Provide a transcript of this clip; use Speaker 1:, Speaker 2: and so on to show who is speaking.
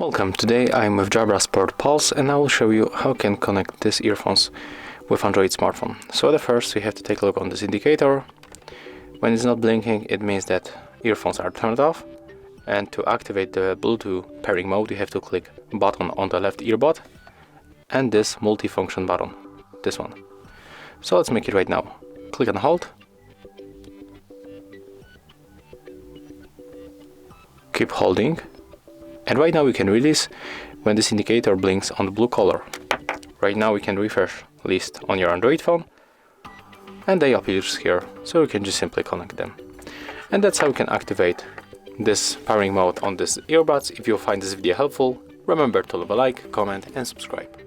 Speaker 1: Welcome, today I'm with Jabra Sport Pulse and I will show you how you can connect these earphones with Android smartphone. So at first we have to take a look on this indicator. When it's not blinking, it means that earphones are turned off. And to activate the Bluetooth pairing mode, you have to click button on the left earbud and this multifunction button, this one. So let's make it right now. Click and hold. Keep holding. And right now we can release when this indicator blinks on the blue color. Right now we can refresh list on your Android phone and they appears here, so you can just simply connect them. And that's how you can activate this pairing mode on this earbuds. If you find this video helpful, remember to leave a like, comment and subscribe.